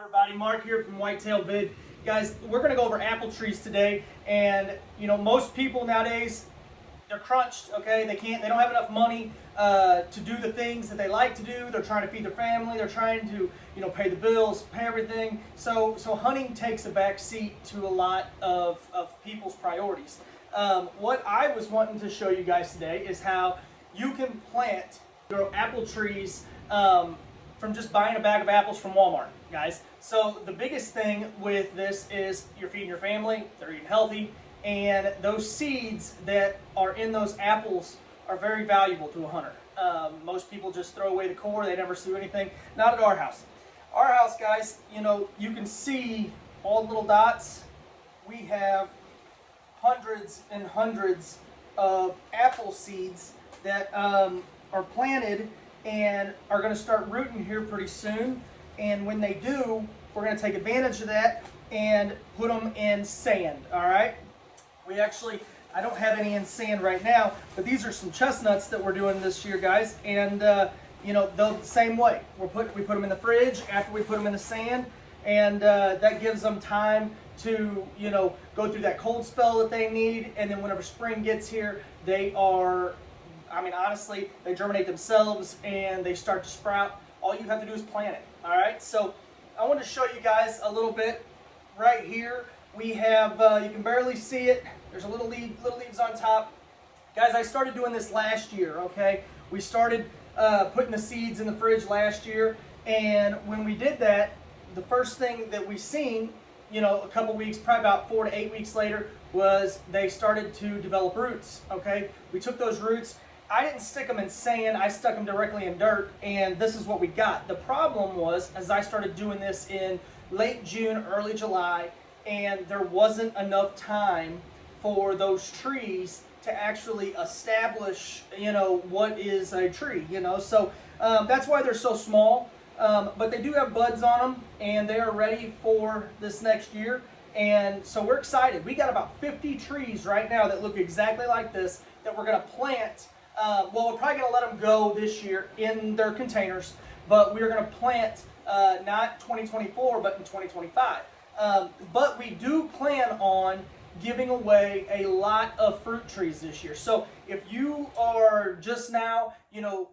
everybody? Mark here from Whitetail Vid. Guys, we're going to go over apple trees today, and most people nowadays, they're crunched, okay? They don't have enough money to do the things that they like to do. They're trying to feed their family, they're trying to, pay the bills, pay everything. So hunting takes a back seat to a lot of people's priorities. What I was wanting to show you guys today is how you can grow apple trees from just buying a bag of apples from Walmart, guys. So the biggest thing with this is you're feeding your family, they're eating healthy, and those seeds that are in those apples are very valuable to a hunter. Most people just throw away the core, they never do anything. Not at our house. Our house, guys, you can see all the little dots. We have hundreds and hundreds of apple seeds that are planted and are going to start rooting here pretty soon. And when they do, we're going to take advantage of that and put them in sand. All right. I don't have any in sand right now, but these are some chestnuts that we're doing this year, guys. And they're the same way. We put them in the fridge after we put them in the sand, and that gives them time to go through that cold spell that they need. And then whenever spring gets here, they are, honestly, they germinate themselves and they start to sprout. All you have to do is plant it. All right. So I want to show you guys a little bit right here. We have, you can barely see it. There's a little leaves on top. Guys, I started doing this last year, okay? We started putting the seeds in the fridge last year, and when we did that, the first thing that we seen, a couple weeks, probably about 4 to 8 weeks later, was they started to develop roots, okay? We took those roots. I didn't stick them in sand, I stuck them directly in dirt, and this is what we got. The problem was, as I started doing this in late June, early July, and there wasn't enough time for those trees to actually establish, what is a tree, So that's why they're so small, but they do have buds on them, and they are ready for this next year. And so we're excited. We got about 50 trees right now that look exactly like this that we're going to plant. Well, we're probably going to let them go this year in their containers, but we're going to plant not 2024, but in 2025. But we do plan on giving away a lot of fruit trees this year. So if you are just now,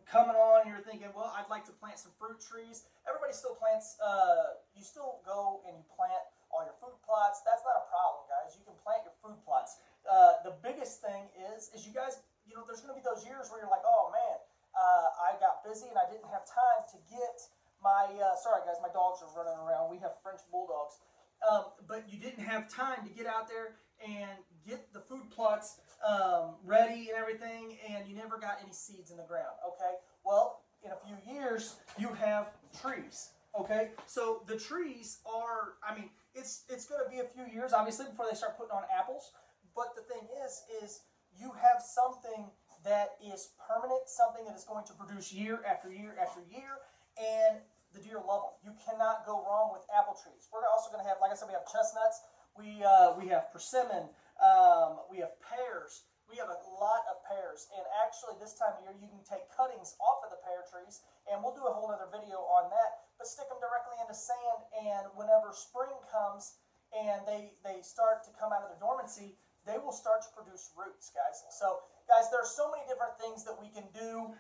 coming on, you're thinking, well, I'd like to plant some fruit trees. Everybody still plants, you still go and you plant all your food plots. That's not a problem, guys. You can plant your food plots. The biggest thing is you guys, there's going to be those years where you're like, oh man, I got busy and I didn't have time to get my, sorry guys, my dogs are running around. We have French bulldogs. But you didn't have time to get out there and get the food plots ready and everything, and you never got any seeds in the ground, okay? Well, in a few years, you have trees, okay? So the trees are, it's going to be a few years, obviously, before they start putting on apples, but the thing is you have something that is permanent, something that is going to produce year after year after year, and the deer love them. You cannot go wrong with apple trees. We're also going to have, like I said, we have chestnuts, we have persimmon, we have pears. We have a lot of pears, and actually this time of year you can take cuttings off of the pear trees, and we'll do a whole other video on that, but stick them directly into sand, and whenever spring comes and they start to come out of their dormancy, they will start to produce roots, guys. So, guys, there are so many different things that we can do,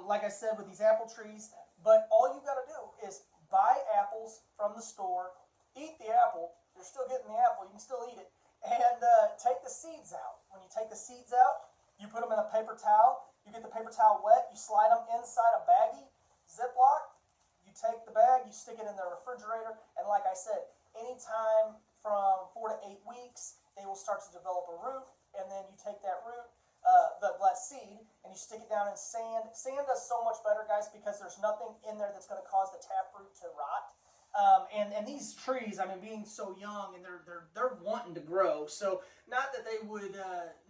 like I said, with these apple trees. But all you've got to do is buy apples from the store, eat the apple. You're still getting the apple. You can still eat it. And take the seeds out. When you take the seeds out, you put them in a paper towel. You get the paper towel wet. You slide them inside a baggie, Ziploc. You take the bag, you stick it in the refrigerator. And like I said, anytime from 4 to 8 weeks, they will start to develop a root. And then you take that root, that seed, and you stick it down in sand. Sand does so much better, guys, because there's nothing in there that's going to cause the taproot to rot. And these trees, being so young, and they're wanting to grow. So not that they would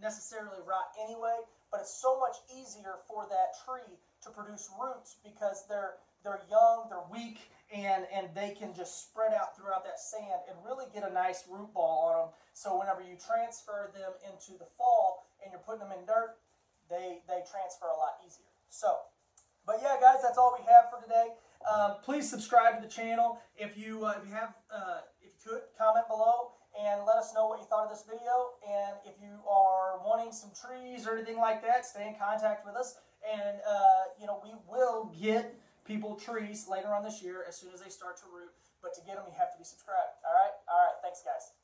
necessarily rot anyway, but it's so much easier for that tree to produce roots because they're young, they're weak, and they can just spread out throughout that sand and really get a nice root ball on them. So whenever you transfer them into the fall and you're putting them in dirt, they transfer a lot easier. So, but yeah, guys, that's all we have for today. Please subscribe to the channel. If you could, comment below and let us know what you thought of this video. And if you are wanting some trees or anything like that, stay in contact with us. And we will get people trees later on this year as soon as they start to root. But to get them, you have to be subscribed. All right. Thanks, guys.